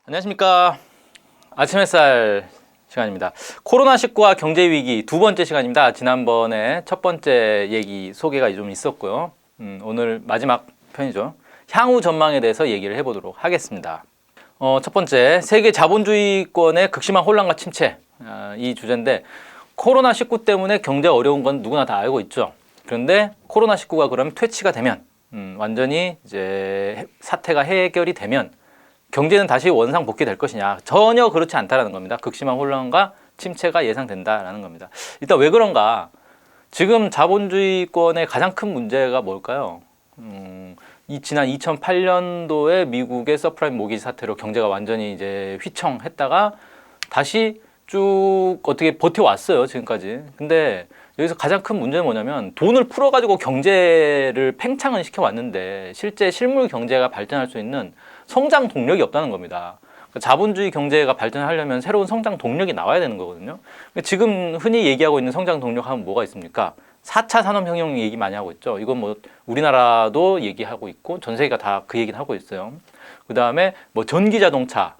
안녕하십니까. 아침 햇살 시간입니다. 코로나19와 경제위기 두 번째 시간입니다. 지난번에 첫 번째 얘기 소개가 좀 있었고요. 오늘 마지막 편이죠. 향후 전망에 대해서 얘기를 해보도록 하겠습니다. 첫 번째, 세계 자본주의권의 극심한 혼란과 침체, 이 주제인데, 코로나19 때문에 경제가 어려운 건 누구나 다 알고 있죠. 그런데 코로나19가 그러면 퇴치가 되면, 완전히 이제 사태가 해결이 되면 경제는 다시 원상 복귀될 것이냐? 전혀 그렇지 않다라는 겁니다. 극심한 혼란과 침체가 예상된다라는 겁니다. 일단 왜 그런가? 지금 자본주의권의 가장 큰 문제가 뭘까요? 지난 2008년도에 미국의 서프라임 모기지 사태로 경제가 완전히 이제 휘청했다가 다시 쭉 어떻게 버텨왔어요, 지금까지. 근데 여기서 가장 큰 문제는 뭐냐면 돈을 풀어가지고 경제를 팽창은 시켜왔는데 실제 실물 경제가 발전할 수 있는 성장 동력이 없다는 겁니다. 자본주의 경제가 발전하려면 새로운 성장 동력이 나와야 되는 거거든요. 지금 흔히 얘기하고 있는 성장 동력 하면 뭐가 있습니까? 4차 산업혁명 얘기 많이 하고 있죠. 이건 뭐 우리나라도 얘기하고 있고 전 세계가 다 그 얘기는 하고 있어요. 그 다음에 뭐 전기자동차,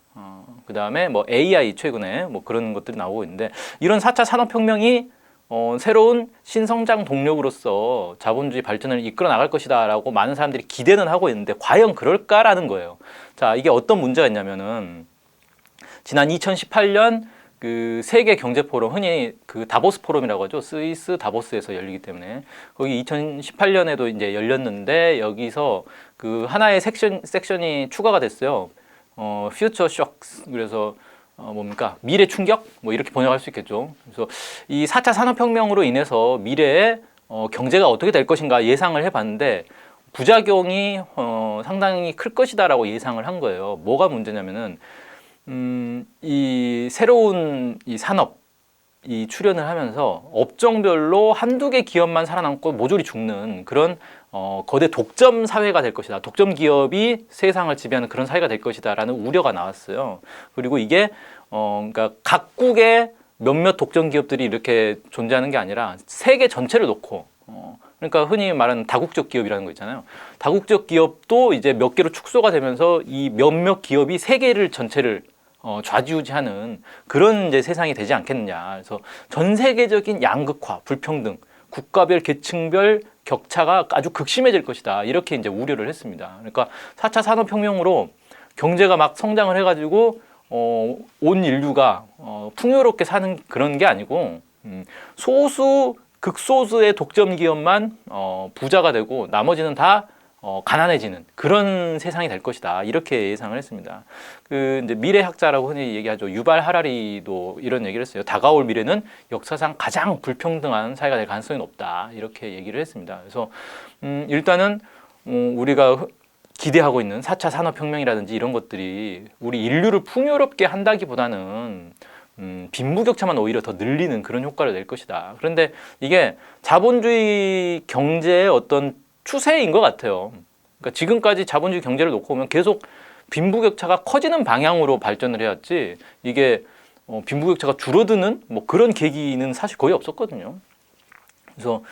그 다음에 뭐 AI 최근에 뭐 그런 것들이 나오고 있는데 이런 4차 산업혁명이 새로운 신성장 동력으로서 자본주의 발전을 이끌어 나갈 것이다 라고 많은 사람들이 기대는 하고 있는데 과연 그럴까라는 거예요. 자, 이게 어떤 문제가 있냐면은 지난 2018년 그 세계 경제 포럼, 흔히 그 다보스 포럼이라고 하죠. 스위스 다보스에서 열리기 때문에 거기 2018년에도 이제 열렸는데 여기서 그 하나의 섹션이 추가가 됐어요. 퓨처 쇼크. 그래서 뭡니까? 미래 충격? 뭐 이렇게 번역할 수 있겠죠. 그래서 이 4차 산업혁명으로 인해서 미래에 경제가 어떻게 될 것인가 예상을 해봤는데 부작용이 상당히 클 것이다라고 예상을 한 거예요. 뭐가 문제냐면은 이 새로운 이 산업이 출현을 하면서 업종별로 한두 개 기업만 살아남고 모조리 죽는 그런 거대 독점 사회가 될 것이다. 독점 기업이 세상을 지배하는 그런 사회가 될 것이다라는 우려가 나왔어요. 그리고 이게 그러니까 각국의 몇몇 독점 기업들이 이렇게 존재하는 게 아니라 세계 전체를 놓고 그러니까 흔히 말하는 다국적 기업이라는 거 있잖아요. 다국적 기업도 이제 몇 개로 축소가 되면서 이 몇몇 기업이 세계를 전체를 좌지우지하는 그런 이제 세상이 되지 않겠느냐. 그래서 전 세계적인 양극화, 불평등, 국가별, 계층별 격차가 아주 극심해질 것이다. 이렇게 이제 우려를 했습니다. 그러니까 4차 산업혁명으로 경제가 막 성장을 해가지고 온 인류가 풍요롭게 사는 그런 게 아니고 극소수의 독점 기업만 부자가 되고 나머지는 다 가난해지는 그런 세상이 될 것이다. 이렇게 예상을 했습니다. 그 이제 미래학자라고 흔히 얘기하죠. 유발 하라리도 이런 얘기를 했어요. 다가올 미래는 역사상 가장 불평등한 사회가 될 가능성이 높다. 이렇게 얘기를 했습니다. 그래서 일단은 우리가 기대하고 있는 4차 산업혁명이라든지 이런 것들이 우리 인류를 풍요롭게 한다기보다는 빈부격차만 오히려 더 늘리는 그런 효과를 낼 것이다. 그런데 이게 자본주의 경제의 어떤 추세인 것 같아요. 그러니까 지금까지 자본주의 경제를 놓고 보면 계속 빈부격차가 커지는 방향으로 발전을 해왔지 이게 빈부격차가 줄어드는 뭐 그런 계기는 사실 거의 없었거든요. 그래서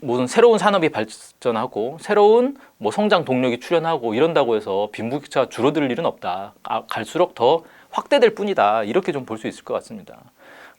무슨 새로운 산업이 발전하고 새로운 뭐 성장 동력이 출현하고 이런다고 해서 빈부격차가 줄어들 일은 없다. 갈수록 더 확대될 뿐이다. 이렇게 좀 볼 수 있을 것 같습니다.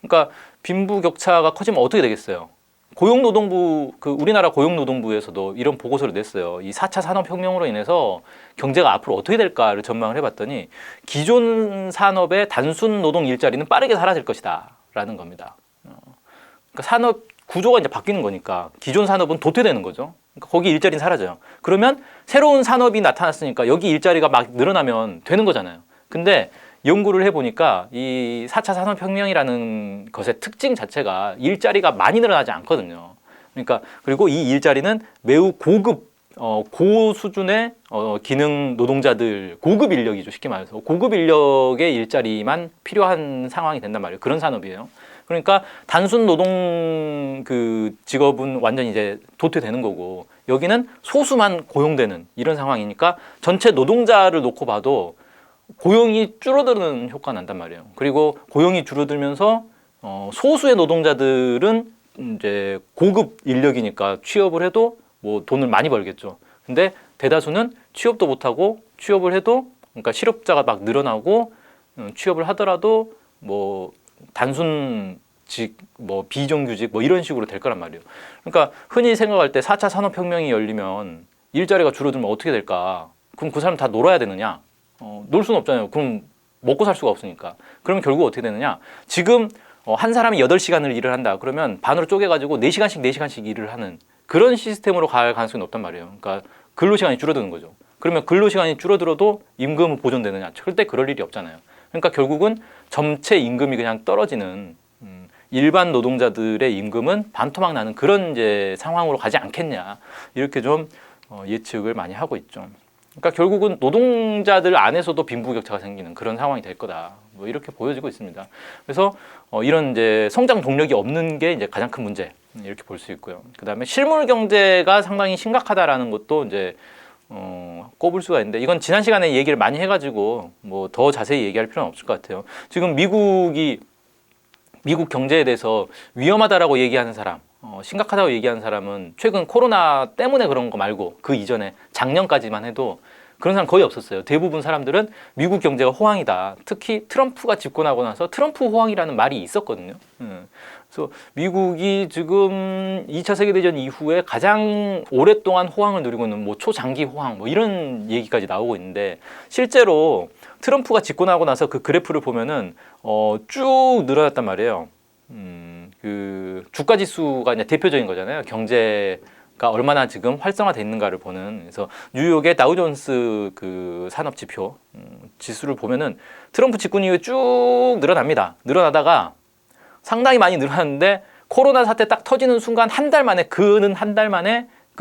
그러니까 빈부격차가 커지면 어떻게 되겠어요? 고용노동부, 우리나라 고용노동부에서도 이런 보고서를 냈어요. 이 4차 산업혁명으로 인해서 경제가 앞으로 어떻게 될까를 전망을 해봤더니 기존 산업의 단순 노동 일자리는 빠르게 사라질 것이다 라는 겁니다. 그러니까 산업 구조가 이제 바뀌는 거니까 기존 산업은 도태되는 거죠. 그러니까 거기 일자리는 사라져요. 그러면 새로운 산업이 나타났으니까 여기 일자리가 막 늘어나면 되는 거잖아요. 근데 연구를 해보니까 이 4차 산업혁명이라는 것의 특징 자체가 일자리가 많이 늘어나지 않거든요. 그러니까 그리고 이 일자리는 매우 고급, 고수준의 기능 노동자들, 고급 인력이죠. 쉽게 말해서 고급 인력의 일자리만 필요한 상황이 된단 말이에요. 그런 산업이에요. 그러니까 단순 노동 그 직업은 완전히 이제 도태되는 거고 여기는 소수만 고용되는 이런 상황이니까 전체 노동자를 놓고 봐도 고용이 줄어드는 효과가 난단 말이에요. 그리고 고용이 줄어들면서 소수의 노동자들은 이제 고급 인력이니까 취업을 해도 뭐 돈을 많이 벌겠죠. 근데 대다수는 취업도 못하고 취업을 해도 그러니까 실업자가 막 늘어나고 취업을 하더라도 뭐 단순직 뭐 비정규직 뭐 이런 식으로 될 거란 말이에요. 그러니까 흔히 생각할 때 4차 산업혁명이 열리면 일자리가 줄어들면 어떻게 될까? 그럼 그 사람 다 놀아야 되느냐? 놀 수는 없잖아요. 그럼 먹고 살 수가 없으니까. 그러면 결국 어떻게 되느냐? 지금 한 사람이 8시간을 일을 한다. 그러면 반으로 쪼개가지고 4시간씩 4시간씩 일을 하는 그런 시스템으로 갈 가능성이 높단 말이에요. 그러니까 근로시간이 줄어드는 거죠. 그러면 근로시간이 줄어들어도 임금은 보존되느냐? 절대 그럴 일이 없잖아요. 그러니까 결국은 전체 임금이 그냥 떨어지는 일반 노동자들의 임금은 반토막 나는 그런 이제 상황으로 가지 않겠냐. 이렇게 좀 예측을 많이 하고 있죠. 그러니까 결국은 노동자들 안에서도 빈부격차가 생기는 그런 상황이 될 거다. 뭐 이렇게 보여지고 있습니다. 그래서 이런 이제 성장 동력이 없는 게 이제 가장 큰 문제 이렇게 볼 수 있고요. 그다음에 실물 경제가 상당히 심각하다라는 것도 이제 꼽을 수가 있는데 이건 지난 시간에 얘기를 많이 해가지고 뭐 더 자세히 얘기할 필요는 없을 것 같아요. 지금 미국 경제에 대해서 위험하다라고 얘기하는 사람, 심각하다고 얘기하는 사람은 최근 코로나 때문에 그런 거 말고 그 이전에 작년까지만 해도 그런 사람 거의 없었어요. 대부분 사람들은 미국 경제가 호황이다. 특히 트럼프가 집권하고 나서 트럼프 호황이라는 말이 있었거든요. 그래서 미국이 지금 2차 세계대전 이후에 가장 오랫동안 호황을 누리고 있는 뭐 초장기 호황 뭐 이런 얘기까지 나오고 있는데 실제로 트럼프가 집권하고 나서 그 그래프를 보면은 쭉 늘어났단 말이에요. 그 주가 지수가 이제 대표적인 거잖아요. 경제가 얼마나 지금 활성화돼 있는가를 보는. 그래서 뉴욕의 다우존스 그 산업 지표 지수를 보면은 트럼프 집권 이후에 쭉 늘어납니다. 늘어나다가 상당히 많이 늘어났는데 코로나 사태 딱 터지는 순간 한 달 만에 그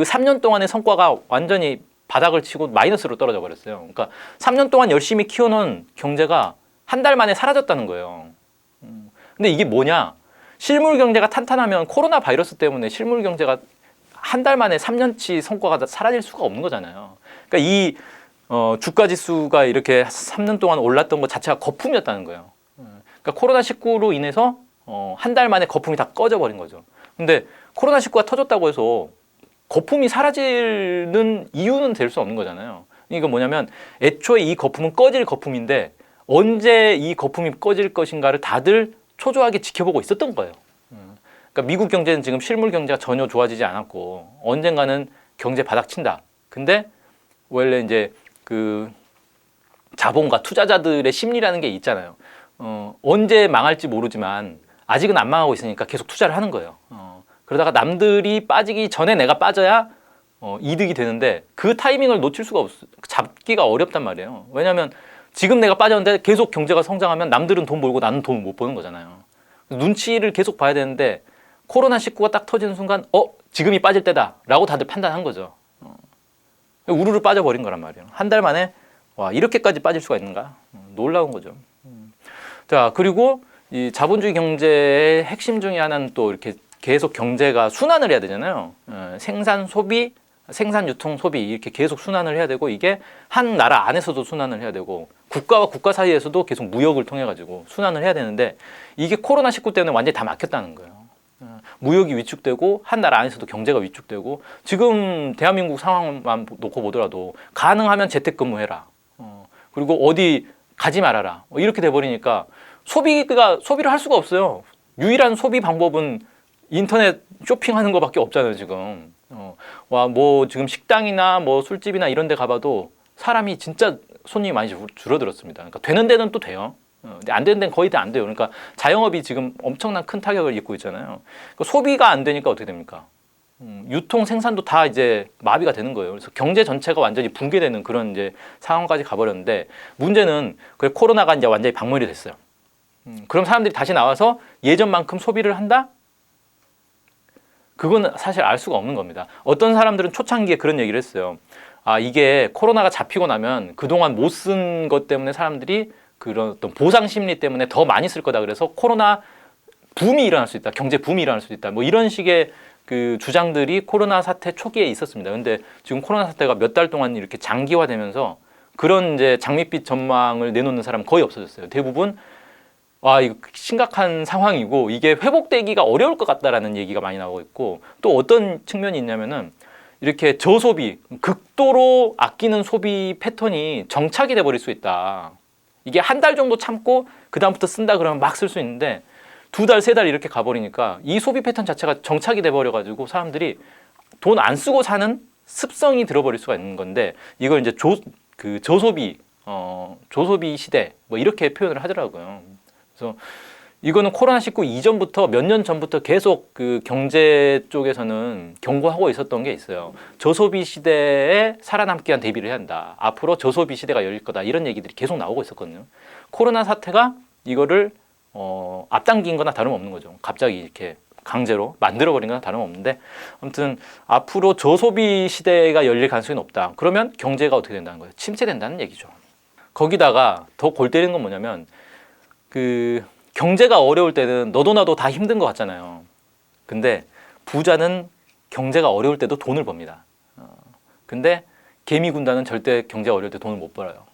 3년 동안의 성과가 완전히 바닥을 치고 마이너스로 떨어져 버렸어요. 그러니까 3년 동안 열심히 키워놓은 경제가 한 달 만에 사라졌다는 거예요. 근데 이게 뭐냐? 실물 경제가 탄탄하면 코로나 바이러스 때문에 실물 경제가 한 달 만에 3년치 성과가 사라질 수가 없는 거잖아요. 그러니까 이 주가 지수가 이렇게 3년 동안 올랐던 것 자체가 거품이었다는 거예요. 그러니까 코로나19로 인해서 한 달 만에 거품이 다 꺼져 버린 거죠. 근데 코로나19가 터졌다고 해서 거품이 사라지는 이유는 될 수 없는 거잖아요. 이거 뭐냐면 애초에 이 거품은 꺼질 거품인데 언제 이 거품이 꺼질 것인가를 다들 초조하게 지켜보고 있었던 거예요. 그러니까 미국 경제는 지금 실물 경제가 전혀 좋아지지 않았고 언젠가는 경제 바닥친다. 근데 원래 이제 그 자본가 투자자들의 심리라는 게 있잖아요. 언제 망할지 모르지만 아직은 안 망하고 있으니까 계속 투자를 하는 거예요. 그러다가 남들이 빠지기 전에 내가 빠져야 이득이 되는데 그 타이밍을 놓칠 수가 잡기가 어렵단 말이에요. 왜냐하면 지금 내가 빠졌는데 계속 경제가 성장하면 남들은 돈 벌고 나는 돈 못 버는 거잖아요. 눈치를 계속 봐야 되는데 코로나19가 딱 터지는 순간 지금이 빠질 때다 라고 다들 판단한 거죠. 우르르 빠져버린 거란 말이에요. 한 달 만에 와 이렇게까지 빠질 수가 있는가? 놀라운 거죠. 자 그리고 이 자본주의 경제의 핵심 중에 하나는 또 이렇게 계속 경제가 순환을 해야 되잖아요. 생산, 소비, 생산, 유통, 소비 이렇게 계속 순환을 해야 되고 이게 한 나라 안에서도 순환을 해야 되고 국가와 국가 사이에서도 계속 무역을 통해 가지고 순환을 해야 되는데 이게 코로나19 때문에 완전히 다 막혔다는 거예요. 무역이 위축되고 한 나라 안에서도 경제가 위축되고 지금 대한민국 상황만 놓고 보더라도 가능하면 재택근무해라. 그리고 어디 가지 말아라. 이렇게 돼버리니까 소비를 할 수가 없어요. 유일한 소비 방법은 인터넷 쇼핑하는 거밖에 없잖아요 지금. 뭐 지금 식당이나 뭐 술집이나 이런 데 가봐도 사람이 진짜 손님이 많이 줄어들었습니다. 그러니까 되는 데는 또 돼요. 근데 안 되는 데는 거의 다 안 돼요. 그러니까 자영업이 지금 엄청난 큰 타격을 입고 있잖아요. 그러니까 소비가 안 되니까 어떻게 됩니까? 유통 생산도 다 이제 마비가 되는 거예요. 그래서 경제 전체가 완전히 붕괴되는 그런 이제 상황까지 가버렸는데 문제는 그 코로나가 이제 완전히 박멸이 됐어요. 그럼 사람들이 다시 나와서 예전만큼 소비를 한다? 그건 사실 알 수가 없는 겁니다. 어떤 사람들은 초창기에 그런 얘기를 했어요. 이게 코로나가 잡히고 나면 그동안 못 쓴 것 때문에 사람들이 그런 어떤 보상 심리 때문에 더 많이 쓸 거다. 그래서 코로나 붐이 일어날 수 있다. 경제 붐이 일어날 수 있다. 뭐 이런 식의 그 주장들이 코로나 사태 초기에 있었습니다. 근데 지금 코로나 사태가 몇 달 동안 이렇게 장기화되면서 그런 이제 장밋빛 전망을 내놓는 사람 거의 없어졌어요. 대부분 이거 심각한 상황이고 이게 회복되기가 어려울 것 같다라는 얘기가 많이 나오고 있고 또 어떤 측면이 있냐면은 이렇게 저소비, 극도로 아끼는 소비 패턴이 정착이 돼버릴 수 있다. 이게 한 달 정도 참고 그 다음부터 쓴다 그러면 막 쓸 수 있는데 2달, 3달 이렇게 가버리니까 이 소비 패턴 자체가 정착이 돼버려가지고 사람들이 돈 안 쓰고 사는 습성이 들어버릴 수가 있는 건데 이걸 이제 저소비, 조소비 시대 뭐 이렇게 표현을 하더라고요. 그래서 이거는 코로나19 이전부터 몇 년 전부터 계속 그 경제 쪽에서는 경고하고 있었던 게 있어요. 저소비 시대에 살아남기 위한 대비를 해야 한다. 앞으로 저소비 시대가 열릴 거다. 이런 얘기들이 계속 나오고 있었거든요. 코로나 사태가 이거를 앞당긴 거나 다름없는 거죠. 갑자기 이렇게 강제로 만들어버린 거나 다름없는데 아무튼 앞으로 저소비 시대가 열릴 가능성이 높다. 그러면 경제가 어떻게 된다는 거예요? 침체된다는 얘기죠. 거기다가 더 골 때리는 건 뭐냐면 그 경제가 어려울 때는 너도 나도 다 힘든 것 같잖아요. 근데 부자는 경제가 어려울 때도 돈을 법니다. 근데 개미 군단은 절대 경제가 어려울 때 돈을 못 벌어요.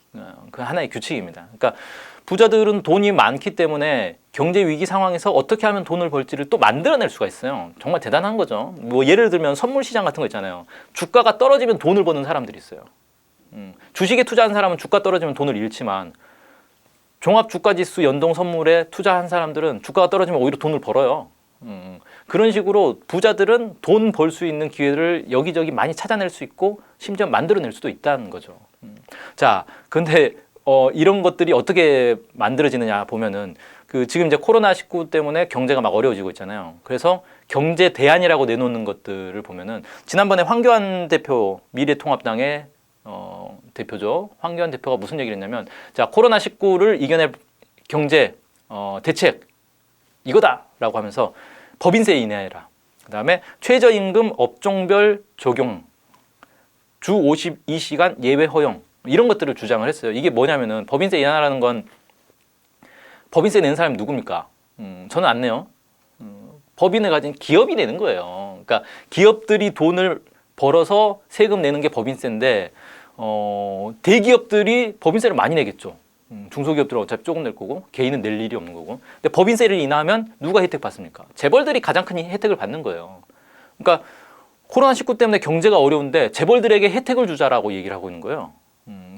그 하나의 규칙입니다. 그러니까 부자들은 돈이 많기 때문에 경제 위기 상황에서 어떻게 하면 돈을 벌지를 또 만들어낼 수가 있어요. 정말 대단한 거죠. 뭐 예를 들면 선물 시장 같은 거 있잖아요. 주가가 떨어지면 돈을 버는 사람들이 있어요. 주식에 투자한 사람은 주가 떨어지면 돈을 잃지만 종합주가지수 연동 선물에 투자한 사람들은 주가가 떨어지면 오히려 돈을 벌어요. 그런 식으로 부자들은 돈 벌 수 있는 기회를 여기저기 많이 찾아낼 수 있고 심지어 만들어낼 수도 있다는 거죠. 자, 근데 이런 것들이 어떻게 만들어지느냐 보면은 그 지금 이제 코로나19 때문에 경제가 막 어려워지고 있잖아요. 그래서 경제 대안이라고 내놓는 것들을 보면은 지난번에 황교안 대표 미래통합당의 대표죠. 황교안 대표가 무슨 얘기를 했냐면 자, 코로나19를 이겨낼 경제 대책 이거다라고 하면서 법인세 인하해라. 그다음에 최저임금 업종별 적용, 주 52시간 예외 허용 이런 것들을 주장을 했어요. 이게 뭐냐면은 법인세 인하라는 건 법인세 내는 사람이 누굽니까? 저는 안 내요. 법인을 가진 기업이 내는 거예요. 그러니까 기업들이 돈을 벌어서 세금 내는 게 법인세인데 대기업들이 법인세를 많이 내겠죠. 중소기업들은 어차피 조금 낼 거고 개인은 낼 일이 없는 거고. 근데 법인세를 인하하면 누가 혜택 받습니까? 재벌들이 가장 큰 혜택을 받는 거예요. 그러니까 코로나19 때문에 경제가 어려운데 재벌들에게 혜택을 주자라고 얘기를 하고 있는 거예요.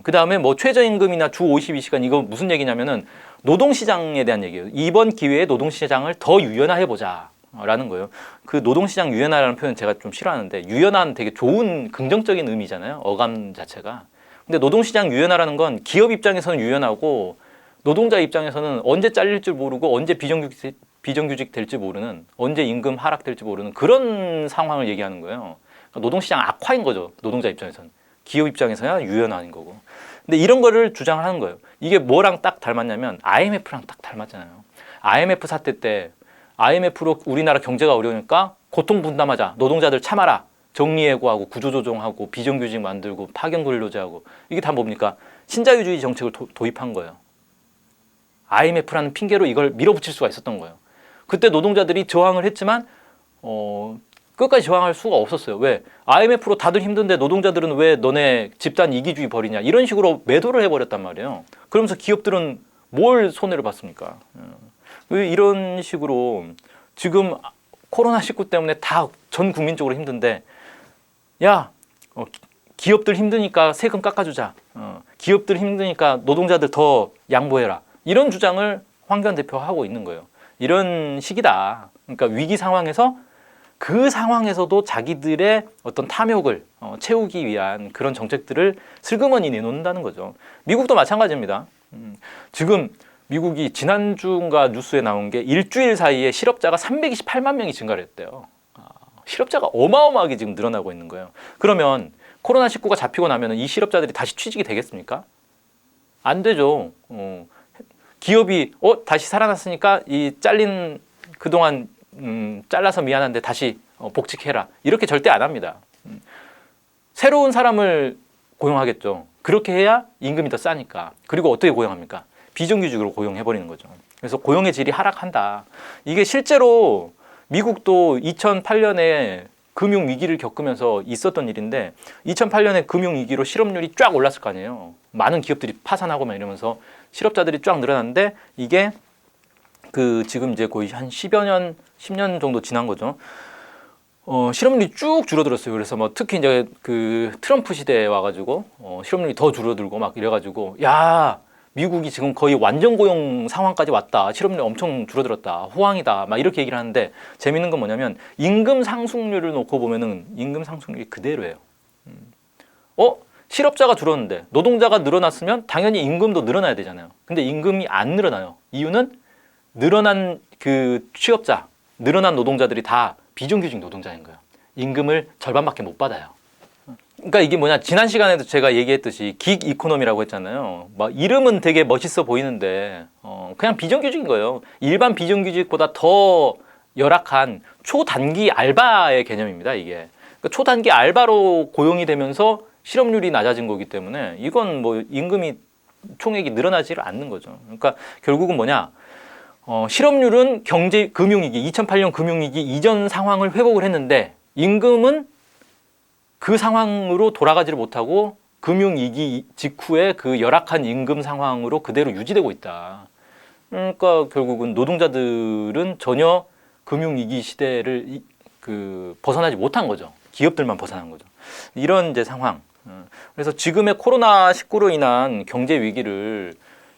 그 다음에 뭐 최저임금이나 주 52시간 이거 무슨 얘기냐면은 노동시장에 대한 얘기예요. 이번 기회에 노동시장을 더 유연화해보자. 라는 거예요. 그 노동시장 유연화라는 표현 제가 좀 싫어하는데 유연화는 되게 좋은 긍정적인 의미잖아요. 어감 자체가. 근데 노동시장 유연화라는 건 기업 입장에서는 유연하고 노동자 입장에서는 언제 잘릴 줄 모르고 언제 비정규직 될지 모르는 언제 임금 하락될지 모르는 그런 상황을 얘기하는 거예요. 그러니까 노동시장 악화인 거죠. 노동자 입장에서는. 기업 입장에서야 유연화인 거고. 근데 이런 거를 주장을 하는 거예요. 이게 뭐랑 딱 닮았냐면 IMF랑 딱 닮았잖아요. IMF 사태 때 IMF로 우리나라 경제가 어려우니까 고통 분담하자. 노동자들 참아라. 정리해고하고 구조조정하고 비정규직 만들고 파견근로제하고 이게 다 뭡니까? 신자유주의 정책을 도입한 거예요. IMF라는 핑계로 이걸 밀어붙일 수가 있었던 거예요. 그때 노동자들이 저항을 했지만 끝까지 저항할 수가 없었어요. 왜? IMF로 다들 힘든데 노동자들은 왜 너네 집단 이기주의 벌이냐 이런 식으로 매도를 해버렸단 말이에요. 그러면서 기업들은 뭘 손해를 봤습니까? 이런 식으로 지금 코로나19 때문에 다 전 국민적으로 힘든데 야 기업들 힘드니까 세금 깎아주자. 기업들 힘드니까 노동자들 더 양보해라. 이런 주장을 황교안 대표가 하고 있는 거예요. 이런 식이다. 그러니까 위기 상황에서 그 상황에서도 자기들의 어떤 탐욕을 채우기 위한 그런 정책들을 슬그머니 내놓는다는 거죠. 미국도 마찬가지입니다. 지금 미국이 지난주인가 뉴스에 나온 게 일주일 사이에 실업자가 328만 명이 증가를 했대요. 실업자가 어마어마하게 지금 늘어나고 있는 거예요. 그러면 코로나19가 잡히고 나면 이 실업자들이 다시 취직이 되겠습니까? 안 되죠. 기업이 다시 살아났으니까 이 잘린 그동안 잘라서 미안한데 다시 복직해라. 이렇게 절대 안 합니다. 새로운 사람을 고용하겠죠. 그렇게 해야 임금이 더 싸니까. 그리고 어떻게 고용합니까? 비정규직으로 고용해버리는 거죠. 그래서 고용의 질이 하락한다. 이게 실제로 미국도 2008년에 금융위기를 겪으면서 있었던 일인데 2008년에 금융위기로 실업률이 쫙 올랐을 거 아니에요. 많은 기업들이 파산하고 막 이러면서 실업자들이 쫙 늘어났는데 이게 지금 이제 거의 한 10여 년, 10년 정도 지난 거죠. 실업률이 쭉 줄어들었어요. 그래서 뭐 특히 이제 그 트럼프 시대에 와가지고 실업률이 더 줄어들고 막 이래가지고 야 미국이 지금 거의 완전 고용 상황까지 왔다. 실업률이 엄청 줄어들었다. 호황이다. 막 이렇게 얘기를 하는데 재밌는 건 뭐냐면 임금 상승률을 놓고 보면은 임금 상승률이 그대로예요. 실업자가 줄었는데 노동자가 늘어났으면 당연히 임금도 늘어나야 되잖아요. 근데 임금이 안 늘어나요. 이유는 늘어난 그 취업자, 늘어난 노동자들이 다 비정규직 노동자인 거예요. 임금을 절반밖에 못 받아요. 그러니까 이게 뭐냐, 지난 시간에도 제가 얘기했듯이 긱 이코노미라고 했잖아요. 막 이름은 되게 멋있어 보이는데 그냥 비정규직인 거예요. 일반 비정규직보다 더 열악한 초단기 알바의 개념입니다. 이게 그러니까 초단기 알바로 고용이 되면서 실업률이 낮아진 거기 때문에 이건 뭐 임금이 총액이 늘어나지를 않는 거죠. 그러니까 결국은 뭐냐, 실업률은 금융위기 2008년 금융위기 이전 상황을 회복을 했는데 임금은 그 상황으로 돌아가지를 못하고 금융위기 직후에 그 열악한 임금 상황으로 그대로 유지되고 있다. 그러니까 결국은 노동자들은 전혀 금융위기 시대를 벗어나지 못한 거죠. 기업들만 벗어난 거죠. 이런 이제 상황. 그래서 지금의 코로나19로 인한 경제 위기를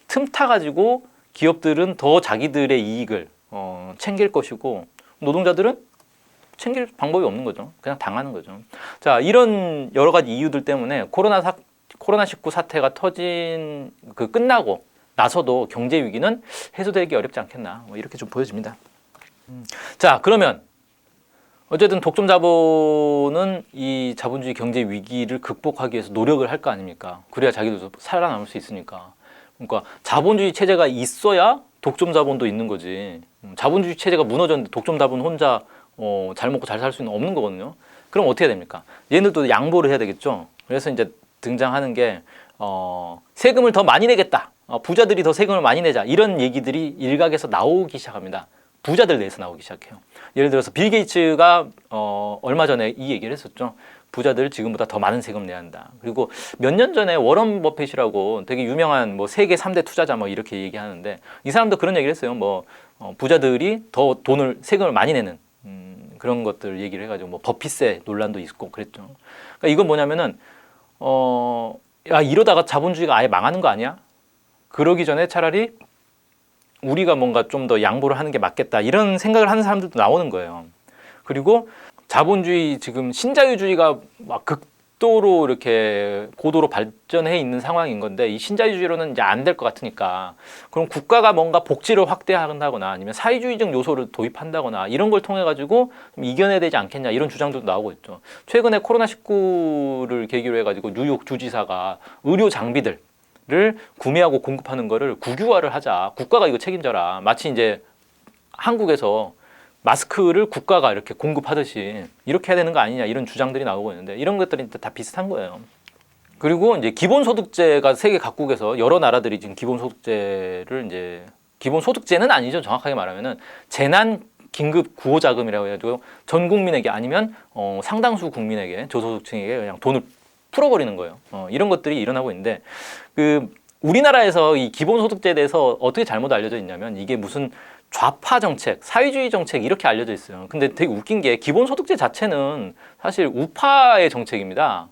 틈타 가지고 기업들은 더 자기들의 이익을 챙길 것이고 노동자들은 챙길 방법이 없는 거죠. 그냥 당하는 거죠. 자, 이런 여러 가지 이유들 때문에 코로나19 사태가 끝나고 나서도 경제 위기는 해소되기 어렵지 않겠나, 뭐 이렇게 좀 보여집니다. 자, 그러면 어쨌든 독점 자본은 이 자본주의 경제 위기를 극복하기 위해서 노력을 할 거 아닙니까? 그래야 자기도 살아남을 수 있으니까. 그러니까 자본주의 체제가 있어야 독점 자본도 있는 거지. 자본주의 체제가 무너졌는데 독점 자본 혼자 잘 먹고 잘 살 수는 없는 거거든요. 그럼 어떻게 해야 됩니까? 얘네들도 양보를 해야 되겠죠. 그래서 이제 등장하는 게 세금을 더 많이 내겠다. 부자들이 더 세금을 많이 내자. 이런 얘기들이 일각에서 나오기 시작합니다. 부자들 내에서 나오기 시작해요. 예를 들어서 빌 게이츠가 얼마 전에 이 얘기를 했었죠. 부자들 지금보다 더 많은 세금 내야 한다. 그리고 몇 년 전에 워런 버핏이라고 되게 유명한 뭐 세계 3대 투자자 뭐 이렇게 얘기하는데 이 사람도 그런 얘기를 했어요. 부자들이 더 세금을 많이 내는 그런 것들 얘기를 해가지고 뭐 버핏세 논란도 있고 그랬죠. 그러니까 이건 뭐냐면은 야, 이러다가 자본주의가 아예 망하는 거 아니야? 그러기 전에 차라리 우리가 뭔가 좀 더 양보를 하는 게 맞겠다, 이런 생각을 하는 사람들도 나오는 거예요. 그리고 자본주의 지금 신자유주의가 막 극도로 이렇게 고도로 발전해 있는 상황인 건데 이 신자유주의로는 이제 안 될 것 같으니까 그럼 국가가 뭔가 복지를 확대한다거나 아니면 사회주의적 요소를 도입한다거나 이런 걸 통해 가지고 좀 이겨내야 되지 않겠냐, 이런 주장도 나오고 있죠. 최근에 코로나19를 계기로 해가지고 뉴욕 주지사가 의료 장비들 를 구매하고 공급하는 거를 국유화를 하자. 국가가 이거 책임져라. 마치 이제 한국에서 마스크를 국가가 이렇게 공급하듯이 이렇게 해야 되는 거 아니냐, 이런 주장들이 나오고 있는데 이런 것들이 다 비슷한 거예요. 그리고 이제 기본소득제가 세계 각국에서 여러 나라들이 지금 기본소득제는 아니죠. 정확하게 말하면은 재난 긴급 구호 자금이라고 해가지고 전 국민에게 아니면 상당수 국민에게, 저소득층에게 그냥 돈을 풀어버리는 거예요. 이런 것들이 일어나고 있는데 우리나라에서 이 기본소득제에 대해서 어떻게 잘못 알려져 있냐면 이게 무슨 좌파 정책, 사회주의 정책 이렇게 알려져 있어요. 근데 되게 웃긴 게 기본소득제 자체는 사실 우파의 정책입니다.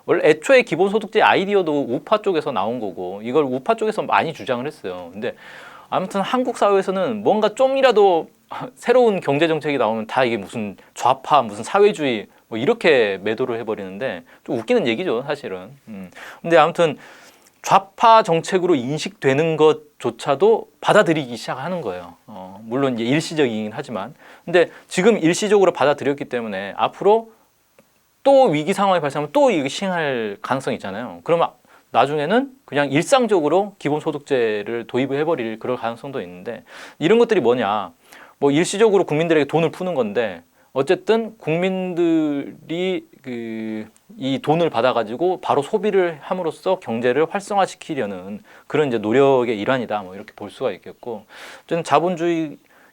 원래 애초에 기본소득제 아이디어도 우파 쪽에서 나온 거고 이걸 우파 쪽에서 많이 주장을 했어요. 근데 아무튼 한국 사회에서는 뭔가 좀이라도 새로운 경제 정책이 나오면 다 이게 무슨 좌파, 무슨 사회주의 뭐 이렇게 매도를 해버리는데 좀 웃기는 얘기죠, 사실은. 근데 아무튼 좌파 정책으로 인식되는 것조차도 받아들이기 시작하는 거예요. 물론 이제 일시적이긴 하지만, 근데 지금 일시적으로 받아들였기 때문에 앞으로 또 위기 상황이 발생하면 또 이게 시행할 가능성이 있잖아요. 그러면 나중에는 그냥 일상적으로 기본소득제를 도입을 해버릴 그럴 가능성도 있는데 이런 것들이 뭐냐? 뭐 일시적으로 국민들에게 돈을 푸는 건데. 어쨌든 국민들이 이 돈을 받아가지고 바로 소비를 함으로써 경제를 활성화시키려는 그런 이제 노력의 일환이다, 뭐 이렇게 볼 수가 있겠고, 어쨌든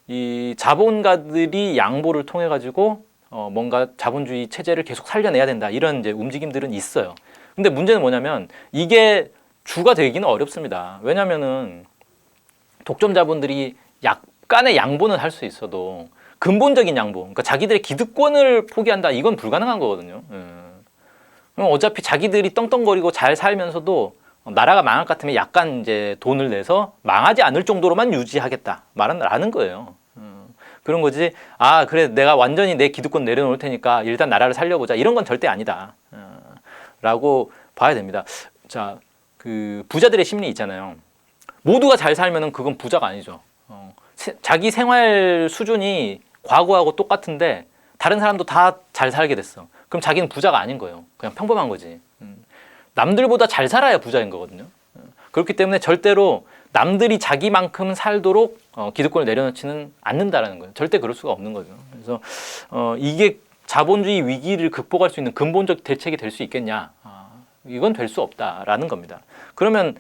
이 자본가들이 양보를 통해 가지고 뭔가 자본주의 체제를 계속 살려내야 된다, 이런 이제 움직임들은 있어요. 근데 문제는 뭐냐면 이게 주가 되기는 어렵습니다. 왜냐면은 독점 자본들이 약간의 양보는 할 수 있어도 근본적인 양보, 그러니까 자기들의 기득권을 포기한다, 이건 불가능한 거거든요. 그럼 어차피 자기들이 떵떵거리고 잘 살면서도 나라가 망할 것 같으면 약간 이제 돈을 내서 망하지 않을 정도로만 유지하겠다 말하는 거예요. 그런 거지. 아, 그래, 내가 완전히 내 기득권 내려놓을 테니까 일단 나라를 살려보자, 이런 건 절대 아니다 라고 봐야 됩니다. 자, 그 부자들의 심리 있잖아요. 모두가 잘 살면은 그건 부자가 아니죠. 자기 생활 수준이 과거하고 똑같은데 다른 사람도 다 잘 살게 됐어. 그럼 자기는 부자가 아닌 거예요. 그냥 평범한 거지. 남들보다 잘 살아야 부자인 거거든요. 그렇기 때문에 절대로 남들이 자기만큼 살도록 기득권을 내려놓지는 않는다라는 거예요. 절대 그럴 수가 없는 거죠. 그래서 이게 자본주의 위기를 극복할 수 있는 근본적 대책이 될 수 있겠냐? 이건 될 수 없다라는 겁니다. 그러면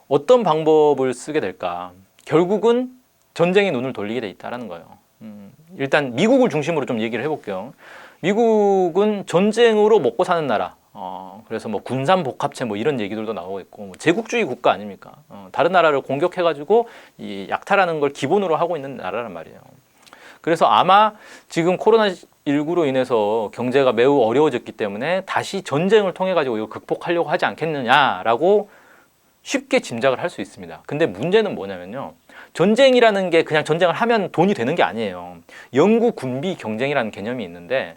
어떤 방법을 쓰게 될까? 결국은 전쟁에 눈을 돌리게 돼 있다라는 거예요. 일단 미국을 중심으로 좀 얘기를 해볼게요. 미국은 전쟁으로 먹고 사는 나라. 그래서 뭐 군산복합체 뭐 이런 얘기들도 나오고 있고, 뭐 제국주의 국가 아닙니까? 다른 나라를 공격해가지고 이 약탈하는 걸 기본으로 하고 있는 나라란 말이에요. 그래서 아마 지금 코로나19로 인해서 경제가 매우 어려워졌기 때문에 다시 전쟁을 통해 가지고 이거 극복하려고 하지 않겠느냐라고 쉽게 짐작을 할 수 있습니다. 근데 문제는 뭐냐면요, 전쟁이라는 게 그냥 전쟁을 하면 돈이 되는 게 아니에요. 영구 군비 경쟁이라는 개념이 있는데,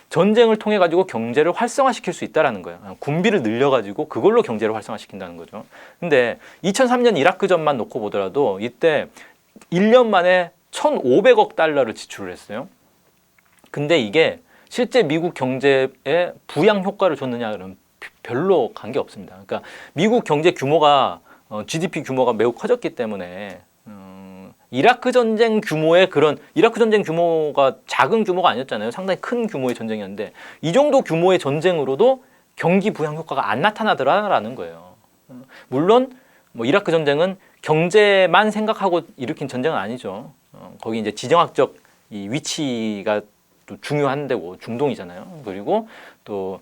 전쟁을 통해 가지고 경제를 활성화시킬 수 있다라는 거예요. 군비를 늘려 가지고 그걸로 경제를 활성화시킨다는 거죠. 근데 2003년 이라크전만 놓고 보더라도 이때 1년 만에 1,500억 달러를 지출을 했어요. 근데 이게 실제 미국 경제에 부양 효과를 줬느냐, 그러면 별로 관계 없습니다. 그러니까 미국 경제 규모가 GDP 규모가 매우 커졌기 때문에 이라크 전쟁 규모의 그런, 이라크 전쟁 규모가 작은 규모가 아니었잖아요. 상당히 큰 규모의 전쟁이었는데 이 정도 규모의 전쟁으로도 경기 부양 효과가 안 나타나더라라는 거예요. 물론 뭐 이라크 전쟁은 경제만 생각하고 일으킨 전쟁은 아니죠. 거기 이제 지정학적 이 위치가 또 중요한 데고 중동이잖아요. 그리고 또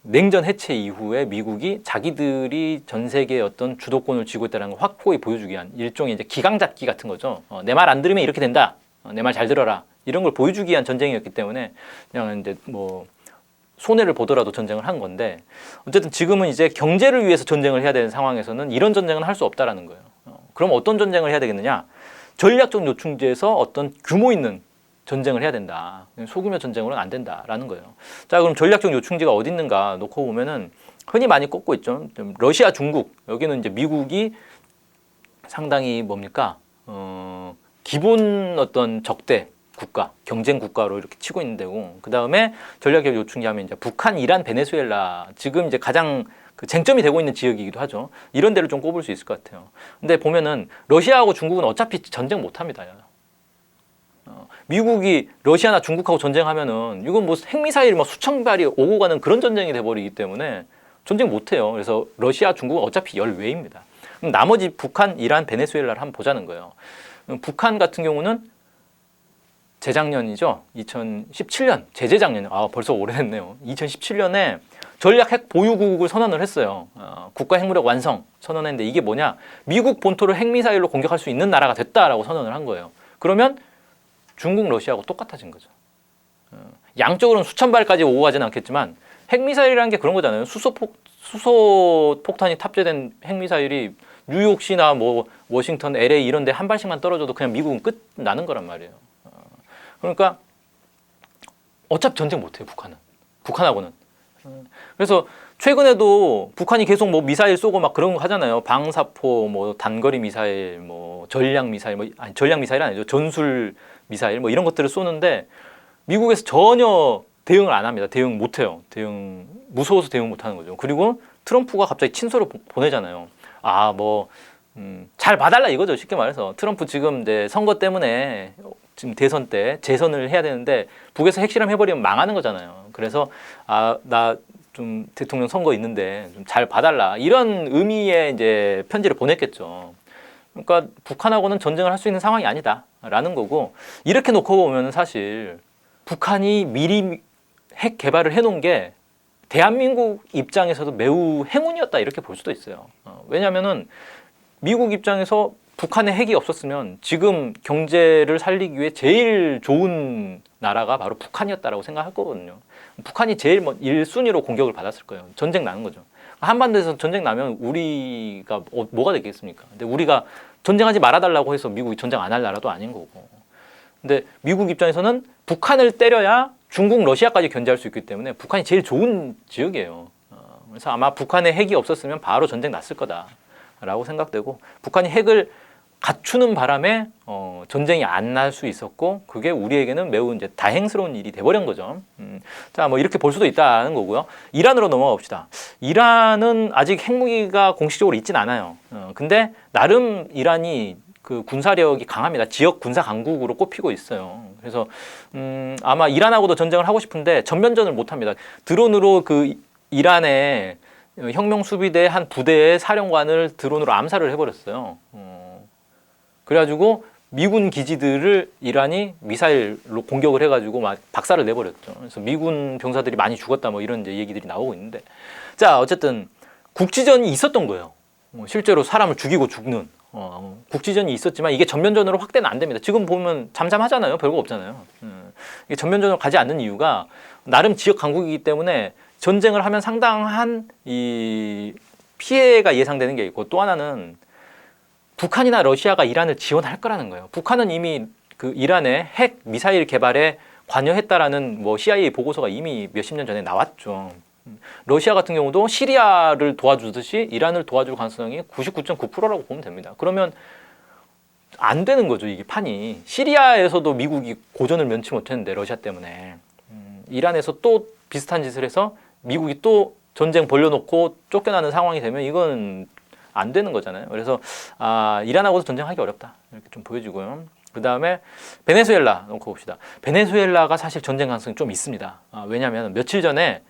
냉전 해체 이후에 미국이 자기들이 전 세계의 어떤 주도권을 쥐고 있다는 걸 확고히 보여주기 위한 일종의 이제 기강 잡기 같은 거죠. 내 말 안 들으면 이렇게 된다. 내 말 잘 들어라. 이런 걸 보여주기 위한 전쟁이었기 때문에 그냥 이제 뭐 손해를 보더라도 전쟁을 한 건데, 어쨌든 지금은 이제 경제를 위해서 전쟁을 해야 되는 상황에서는 이런 전쟁은 할 수 없다라는 거예요. 그럼 어떤 전쟁을 해야 되겠느냐? 전략적 요충지에서 어떤 규모 있는 전쟁을 해야 된다. 소규모 전쟁으로는 안 된다라는 거예요. 자, 그럼 전략적 요충지가 어디 있는가 놓고 보면은 흔히 많이 꼽고 있죠. 러시아, 중국. 여기는 이제 미국이 상당히 뭡니까? 기본 어떤 적대 국가, 경쟁 국가로 이렇게 치고 있는 데고, 그 다음에 전략적 요충지 하면 이제 북한, 이란, 베네수엘라, 지금 이제 가장 그 쟁점이 되고 있는 지역이기도 하죠. 이런 데를 좀 꼽을 수 있을 것 같아요. 근데 보면은 러시아하고 중국은 어차피 전쟁 못 합니다. 미국이 러시아나 중국하고 전쟁하면은 이건 뭐 핵미사일 뭐 수천 발이 오고 가는 그런 전쟁이 돼버리기 때문에 전쟁 못 해요. 그래서 러시아, 중국은 어차피 열외입니다. 그럼 나머지 북한, 이란, 베네수엘라를 한번 보자는 거예요. 북한 같은 경우는 재작년이죠. 2017년, 재재작년, 벌써 오래됐네요. 2017년에 전략 핵 보유국을 선언을 했어요. 국가 핵무력 완성 선언했는데 이게 뭐냐? 미국 본토를 핵미사일로 공격할 수 있는 나라가 됐다라고 선언을 한 거예요. 그러면 중국, 러시아하고 똑같아진 거죠. 양쪽으로는 수천 발까지 오고 가지는 않겠지만 핵미사일이라는 게 그런 거잖아요. 수소 폭탄이 탑재된 핵미사일이 뉴욕시나 뭐 워싱턴, LA 이런 데 한 발씩만 떨어져도 그냥 미국은 끝나는 거란 말이에요. 그러니까 어차피 전쟁 못 해요, 북한하고는. 그래서 최근에도 북한이 계속 뭐 미사일 쏘고 막 그런 거 하잖아요. 방사포, 뭐 단거리 미사일, 뭐 전략 미사일, 전략 미사일 아니죠. 전술 미사일 뭐 이런 것들을 쏘는데 미국에서 전혀 대응을 안 합니다. 대응 못 해요. 무서워서 대응 못 하는 거죠. 그리고 트럼프가 갑자기 친서를 보내잖아요. 잘 봐달라 이거죠. 쉽게 말해서. 트럼프 지금 이제 선거 때문에 지금 대선 때 재선을 해야 되는데 북에서 핵실험 해버리면 망하는 거잖아요. 그래서 나 좀 대통령 선거 있는데 좀 잘 봐달라 이런 의미의 이제 편지를 보냈겠죠. 그러니까 북한하고는 전쟁을 할 수 있는 상황이 아니다라는 거고, 이렇게 놓고 보면 사실 북한이 미리 핵 개발을 해놓은 게 대한민국 입장에서도 매우 행운이었다 이렇게 볼 수도 있어요. 왜냐하면은 미국 입장에서 북한에 핵이 없었으면 지금 경제를 살리기 위해 제일 좋은 나라가 바로 북한이었다라고 생각할 거거든요. 북한이 제일 1순위로 공격을 받았을 거예요. 전쟁 나는 거죠. 한반도에서 전쟁 나면 우리가 뭐가 되겠습니까? 근데 우리가 전쟁하지 말아달라고 해서 미국이 전쟁 안 할 나라도 아닌 거고. 근데 미국 입장에서는 북한을 때려야 중국, 러시아까지 견제할 수 있기 때문에 북한이 제일 좋은 지역이에요. 그래서 아마 북한에 핵이 없었으면 바로 전쟁 났을 거다라고 생각되고, 북한이 핵을 갖추는 바람에 전쟁이 안 날 수 있었고, 그게 우리에게는 매우 이제 다행스러운 일이 돼버린 거죠. 자, 뭐 이렇게 볼 수도 있다는 거고요. 이란으로 넘어가 봅시다. 이란은 아직 핵무기가 공식적으로 있진 않아요. 근데 나름 이란이 그 군사력이 강합니다. 지역 군사 강국으로 꼽히고 있어요. 그래서 아마 이란하고도 전쟁을 하고 싶은데 전면전을 못 합니다. 드론으로 그 이란의 혁명 수비대 한 부대의 사령관을 드론으로 암살을 해버렸어요. 그래가지고 미군 기지들을 이란이 미사일로 공격을 해가지고 막 박살을 내버렸죠. 그래서 미군 병사들이 많이 죽었다 뭐 이런 이제 얘기들이 나오고 있는데, 자 어쨌든 국지전이 있었던 거예요. 실제로 사람을 죽이고 죽는 국지전이 있었지만 이게 전면전으로 확대는 안 됩니다. 지금 보면 잠잠하잖아요. 별거 없잖아요. 이게 전면전으로 가지 않는 이유가 나름 지역 강국이기 때문에 전쟁을 하면 상당한 이 피해가 예상되는 게 있고, 또 하나는 북한이나 러시아가 이란을 지원할 거라는 거예요. 북한은 이미 그 이란의 핵 미사일 개발에 관여했다라는 뭐 CIA 보고서가 이미 몇십 년 전에 나왔죠. 러시아 같은 경우도 시리아를 도와주듯이 이란을 도와줄 가능성이 99.9%라고 보면 됩니다. 그러면 안 되는 거죠, 이게 판이. 시리아에서도 미국이 고전을 면치 못했는데 러시아 때문에 이란에서 또 비슷한 짓을 해서 미국이 또 전쟁 벌려놓고 쫓겨나는 상황이 되면 이건 안 되는 거잖아요. 그래서 이란하고도 전쟁하기 어렵다 이렇게 좀 보여지고요. 그 다음에 베네수엘라 놓고 봅시다. 베네수엘라가 사실 전쟁 가능성이 좀 있습니다. 왜냐하면 며칠 전에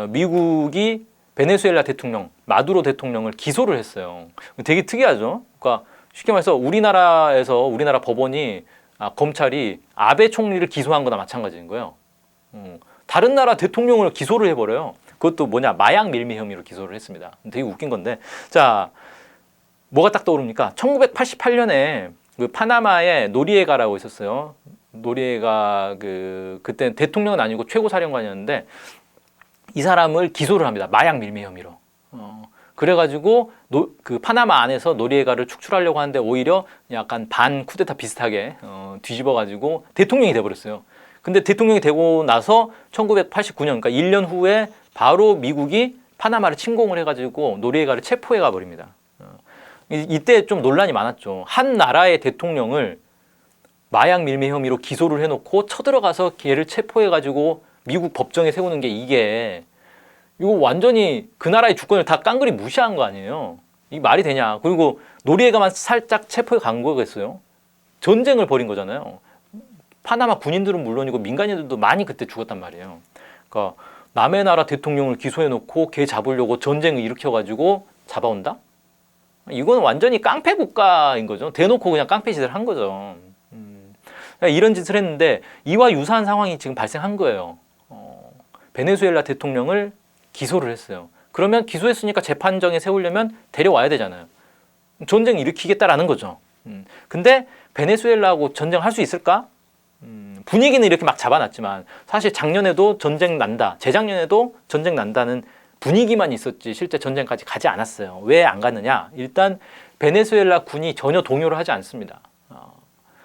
미국이 베네수엘라 대통령 마두로 대통령을 기소를 했어요. 되게 특이하죠. 그러니까 쉽게 말해서 우리나라 법원이 검찰이 아베 총리를 기소한 거나 마찬가지인 거예요. 다른 나라 대통령을 기소를 해버려요. 그것도 뭐냐, 마약 밀매 혐의로 기소를 했습니다. 되게 웃긴 건데, 자 뭐가 딱 떠오릅니까? 1988년에 그 파나마에 노리에가라고 있었어요. 노리에가 그때 대통령은 아니고 최고사령관이었는데 이 사람을 기소를 합니다. 마약 밀매 혐의로. 그래가지고 그 파나마 안에서 노리에가를 축출하려고 하는데 오히려 약간 반 쿠데타 비슷하게 뒤집어가지고 대통령이 돼버렸어요. 근데 대통령이 되고 나서 1989년, 그러니까 1년 후에 바로 미국이 파나마를 침공을 해가지고 노리에가를 체포해 가버립니다. 이때 좀 논란이 많았죠. 한 나라의 대통령을 마약 밀매 혐의로 기소를 해놓고 쳐들어가서 걔를 체포해가지고 미국 법정에 세우는 게 이거 완전히 그 나라의 주권을 다 깡그리 무시한 거 아니에요. 이게 말이 되냐. 그리고 노리에가만 살짝 체포해 간 거겠어요. 전쟁을 벌인 거잖아요. 파나마 군인들은 물론이고 민간인들도 많이 그때 죽었단 말이에요. 그러니까 남의 나라 대통령을 기소해놓고 걔 잡으려고 전쟁을 일으켜가지고 잡아온다? 이건 완전히 깡패 국가인 거죠. 대놓고 그냥 깡패 짓을 한 거죠. 이런 짓을 했는데 이와 유사한 상황이 지금 발생한 거예요. 베네수엘라 대통령을 기소를 했어요. 그러면 기소했으니까 재판정에 세우려면 데려와야 되잖아요. 전쟁 일으키겠다라는 거죠. 근데 베네수엘라하고 전쟁할 수 있을까? 분위기는 이렇게 막 잡아놨지만 사실 작년에도 전쟁 난다, 재작년에도 전쟁 난다는 분위기만 있었지 실제 전쟁까지 가지 않았어요. 왜 안 갔느냐? 일단 베네수엘라 군이 전혀 동요를 하지 않습니다.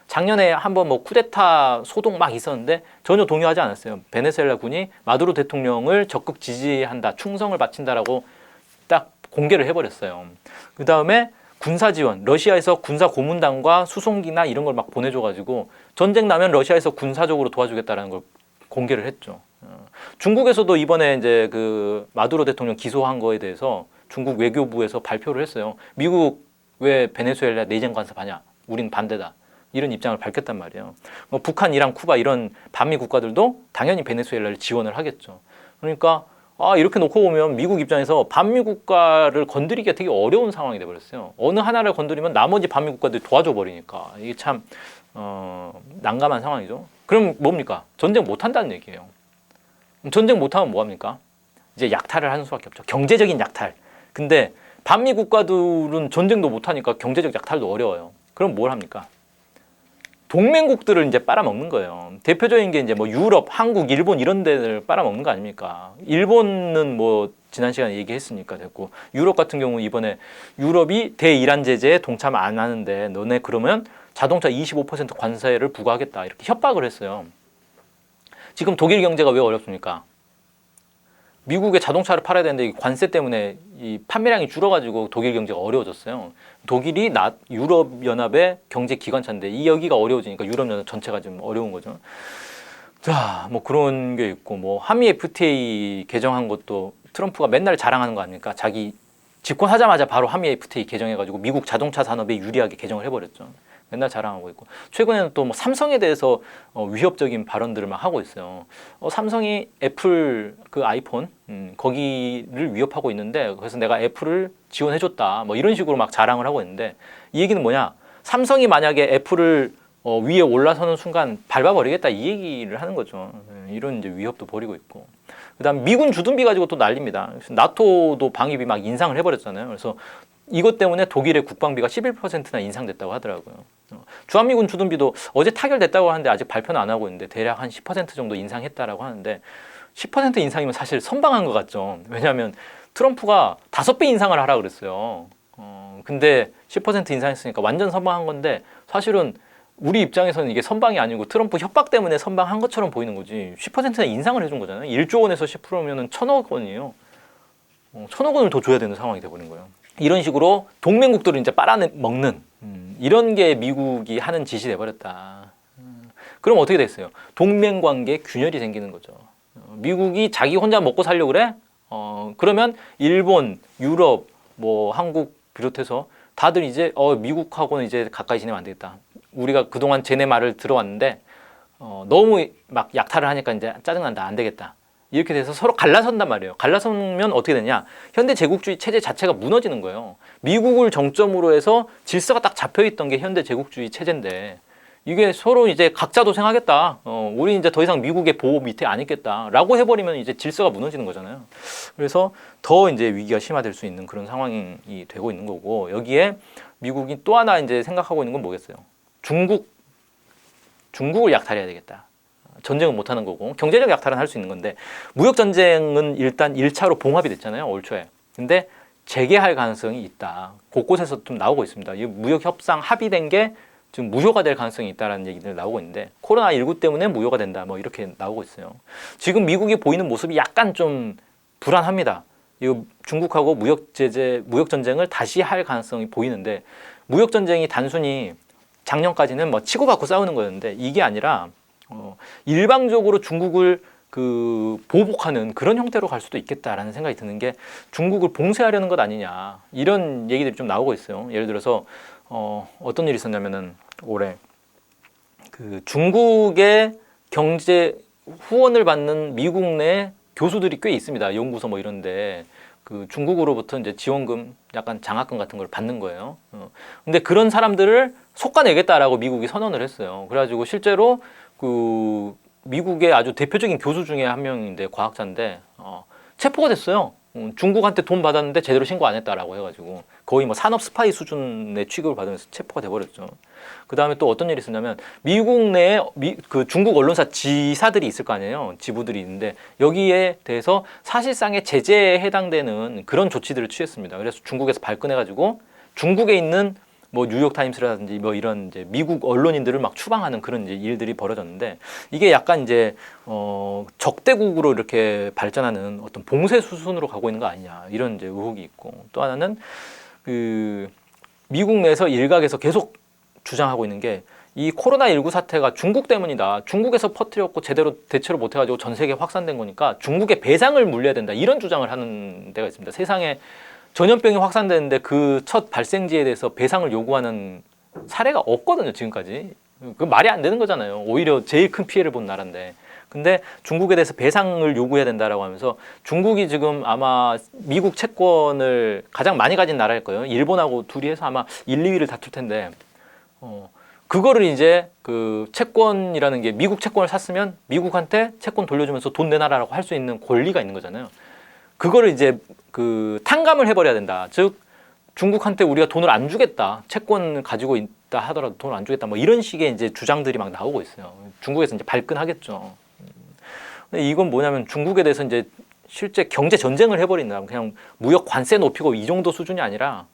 작년에 한번 뭐 쿠데타 소동 막 있었는데 전혀 동요하지 않았어요. 베네수엘라 군이 마두로 대통령을 적극 지지한다, 충성을 바친다라고 딱 공개를 해버렸어요. 그 다음에 군사 지원, 러시아에서 군사 고문단과 수송기나 이런 걸 막 보내줘가지고 전쟁 나면 러시아에서 군사적으로 도와주겠다라는 걸 공개를 했죠. 중국에서도 이번에 이제 그 마두로 대통령 기소한 거에 대해서 중국 외교부에서 발표를 했어요. 미국 왜 베네수엘라 내정 간섭하냐? 우린 반대다. 이런 입장을 밝혔단 말이에요. 북한, 이란, 쿠바 이런 반미 국가들도 당연히 베네수엘라를 지원을 하겠죠. 그러니까 이렇게 놓고 보면 미국 입장에서 반미 국가를 건드리기가 되게 어려운 상황이 돼버렸어요. 어느 하나를 건드리면 나머지 반미 국가들이 도와줘 버리니까 이게 참 난감한 상황이죠. 그럼 뭡니까? 전쟁 못 한다는 얘기예요. 전쟁 못 하면 뭐 합니까? 이제 약탈을 하는 수밖에 없죠. 경제적인 약탈. 근데 반미 국가들은 전쟁도 못하니까 경제적 약탈도 어려워요. 그럼 뭘 합니까? 동맹국들을 이제 빨아먹는 거예요. 대표적인 게 이제 뭐 유럽, 한국, 일본 이런 데를 빨아먹는 거 아닙니까? 일본은 뭐 지난 시간에 얘기했으니까 됐고, 유럽 같은 경우 이번에 유럽이 대이란 제재에 동참 안 하는데 너네 그러면 자동차 25% 관세를 부과하겠다 이렇게 협박을 했어요. 지금 독일 경제가 왜 어렵습니까? 미국에 자동차를 팔아야 되는데 이 관세 때문에 이 판매량이 줄어가지고 독일 경제가 어려워졌어요. 독일이 유럽 연합의 경제 기관차인데 이 여기가 어려워지니까 유럽 연합 전체가 좀 어려운 거죠. 자, 뭐 그런 게 있고 뭐 한미 FTA 개정한 것도 트럼프가 맨날 자랑하는 거 아닙니까? 자기 집권하자마자 바로 한미 FTA 개정해가지고 미국 자동차 산업에 유리하게 개정을 해버렸죠. 맨날 자랑하고 있고 최근에는 또 뭐 삼성에 대해서 위협적인 발언들을 막 하고 있어요. 삼성이 애플 그 아이폰 거기를 위협하고 있는데 그래서 내가 애플을 지원해줬다 뭐 이런 식으로 막 자랑을 하고 있는데 이 얘기는 뭐냐? 삼성이 만약에 애플을 위에 올라서는 순간 밟아버리겠다 이 얘기를 하는 거죠. 이런 이제 위협도 벌이고 있고 그다음 미군 주둔비 가지고 또 난립니다. 나토도 방위비 막 인상을 해버렸잖아요. 그래서 이것 때문에 독일의 국방비가 11%나 인상됐다고 하더라고요. 주한미군 주둔비도 어제 타결됐다고 하는데 아직 발표는 안 하고 있는데 대략 한 10% 정도 인상했다라고 하는데 10% 인상이면 사실 선방한 것 같죠. 왜냐하면 트럼프가 5배 인상을 하라 그랬어요. 근데 10% 인상했으니까 완전 선방한 건데 사실은 우리 입장에서는 이게 선방이 아니고 트럼프 협박 때문에 선방한 것처럼 보이는 거지 10%나 인상을 해준 거잖아요. 1조 원에서 10%면 1,000억 원이에요. 1,000억 원을 더 줘야 되는 상황이 돼버린 거예요. 이런 식으로 동맹국들을 이제 빨아먹는 이런 게 미국이 하는 짓이 돼버렸다. 그럼 어떻게 됐어요? 동맹관계 균열이 생기는 거죠. 미국이 자기 혼자 먹고 살려고 그래? 그러면 일본, 유럽, 뭐 한국 비롯해서 다들 이제 미국하고는 이제 가까이 지내면 안 되겠다. 우리가 그동안 쟤네 말을 들어왔는데 너무 막 약탈을 하니까 이제 짜증난다. 안 되겠다. 이렇게 돼서 서로 갈라선단 말이에요. 갈라서면 어떻게 되냐? 현대 제국주의 체제 자체가 무너지는 거예요. 미국을 정점으로 해서 질서가 딱 잡혀있던 게 현대 제국주의 체제인데 이게 서로 이제 각자 도생하겠다. 우리 이제 더 이상 미국의 보호 밑에 안 있겠다라고 해버리면 이제 질서가 무너지는 거잖아요. 그래서 더 이제 위기가 심화될 수 있는 그런 상황이 되고 있는 거고 여기에 미국이 또 하나 이제 생각하고 있는 건 뭐겠어요? 중국을 약탈해야 되겠다. 전쟁은 못하는 거고 경제적 약탈은 할 수 있는 건데 무역전쟁은 일단 1차로 봉합이 됐잖아요. 올 초에. 근데 재개할 가능성이 있다. 곳곳에서 좀 나오고 있습니다. 이 무역협상 합의된 게 지금 무효가 될 가능성이 있다는 얘기들 나오고 있는데 코로나19 때문에 무효가 된다. 뭐 이렇게 나오고 있어요. 지금 미국이 보이는 모습이 약간 좀 불안합니다. 이 중국하고 무역전쟁을 다시 할 가능성이 보이는데 무역전쟁이 단순히 작년까지는 뭐 치고받고 싸우는 거였는데 이게 아니라 일방적으로 중국을 보복하는 그런 형태로 갈 수도 있겠다라는 생각이 드는 게 중국을 봉쇄하려는 것 아니냐 이런 얘기들이 좀 나오고 있어요. 예를 들어서 어떤 일이 있었냐면은 올해 중국의 경제 후원을 받는 미국 내 교수들이 꽤 있습니다. 연구소 뭐 이런데 중국으로부터 이제 지원금, 약간 장학금 같은 걸 받는 거예요. 근데 그런 사람들을 솎아내겠다라고 미국이 선언을 했어요. 그래가지고 실제로 미국의 아주 대표적인 교수 중에 한 명인데 과학자인데 체포가 됐어요. 중국한테 돈 받았는데 제대로 신고 안 했다라고 해가지고 거의 뭐 산업 스파이 수준의 취급을 받으면서 체포가 돼버렸죠. 그 다음에 또 어떤 일이 있었냐면 미국 내에 중국 언론사 지사들이 있을 거 아니에요. 지부들이 있는데 여기에 대해서 사실상의 제재에 해당되는 그런 조치들을 취했습니다. 그래서 중국에서 발끈해가지고 중국에 있는 뭐 뉴욕타임스라든지 뭐 이런 이제 미국 언론인들을 막 추방하는 그런 이제 일들이 벌어졌는데 이게 약간 이제 적대국으로 이렇게 발전하는 어떤 봉쇄 수순으로 가고 있는 거 아니냐 이런 이제 의혹이 있고 또 하나는 미국 내에서 일각에서 계속 주장하고 있는 게 이 코로나19 사태가 중국 때문이다. 중국에서 퍼뜨렸고 제대로 대처를 못해가지고 전 세계에 확산된 거니까 중국에 배상을 물려야 된다. 이런 주장을 하는 데가 있습니다. 세상에 전염병이 확산되는데 그 첫 발생지에 대해서 배상을 요구하는 사례가 없거든요. 지금까지. 그 말이 안 되는 거잖아요. 오히려 제일 큰 피해를 본 나라인데. 근데 중국에 대해서 배상을 요구해야 된다라고 하면서 중국이 지금 아마 미국 채권을 가장 많이 가진 나라일 거예요. 일본하고 둘이 해서 아마 1, 2위를 다툴 텐데 그거를 이제 채권이라는 게 미국 채권을 샀으면 미국한테 채권 돌려주면서 돈 내놔라라고 할 수 있는 권리가 있는 거잖아요. 그거를 이제 탕감을 해버려야 된다. 즉 중국한테 우리가 돈을 안 주겠다, 채권 가지고 있다 하더라도 돈을 안 주겠다, 뭐 이런 식의 이제 주장들이 막 나오고 있어요. 중국에서 이제 발끈하겠죠. 근데 이건 뭐냐면 중국에 대해서 이제 실제 경제 전쟁을 해버린다. 그냥 무역 관세 높이고 이 정도 수준이 아니라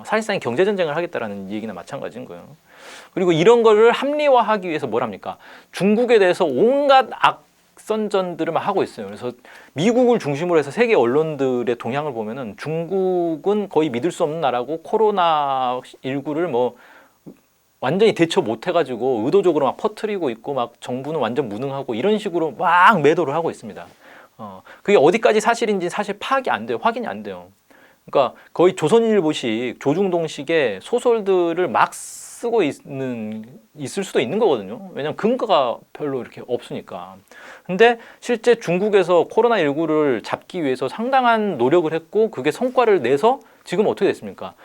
사실상 경제 전쟁을 하겠다라는 얘기나 마찬가지인 거예요. 그리고 이런 거를 합리화하기 위해서 뭘 합니까? 중국에 대해서 온갖 악선전들을 막 하고 있어요. 그래서 미국을 중심으로 해서 세계 언론들의 동향을 보면은 중국은 거의 믿을 수 없는 나라고 코로나19를 뭐 완전히 대처 못 해가지고 의도적으로 막 퍼뜨리고 있고 막 정부는 완전 무능하고 이런 식으로 막 매도를 하고 있습니다. 그게 어디까지 사실인지 사실 파악이 안 돼요. 확인이 안 돼요. 그러니까 거의 조선일보식, 조중동식의 소설들을 막 쓰고 있을 수도 있는 거거든요. 왜냐하면 근거가 별로 이렇게 없으니까. 근데 실제 중국에서 코로나19를 잡기 위해서 상당한 노력을 했고 그게 성과를 내서 지금 어떻게 됐습니까?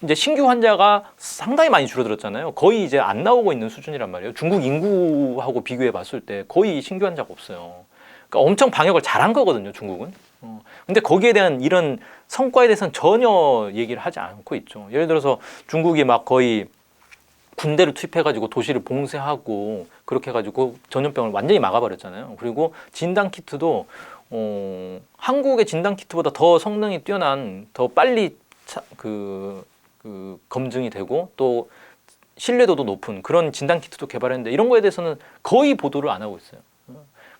이제 신규 환자가 상당히 많이 줄어들었잖아요. 거의 이제 안 나오고 있는 수준이란 말이에요. 중국 인구하고 비교해 봤을 때 거의 신규 환자가 없어요. 그러니까 엄청 방역을 잘한 거거든요, 중국은. 근데 거기에 대한 이런 성과에 대해서는 전혀 얘기를 하지 않고 있죠. 예를 들어서 중국이 막 거의 군대를 투입해가지고 도시를 봉쇄하고 그렇게 해가지고 전염병을 완전히 막아버렸잖아요. 그리고 진단키트도 한국의 진단키트보다 더 성능이 뛰어난, 더 빨리 검증이 되고 또 신뢰도도 높은 그런 진단키트도 개발했는데 이런 거에 대해서는 거의 보도를 안 하고 있어요.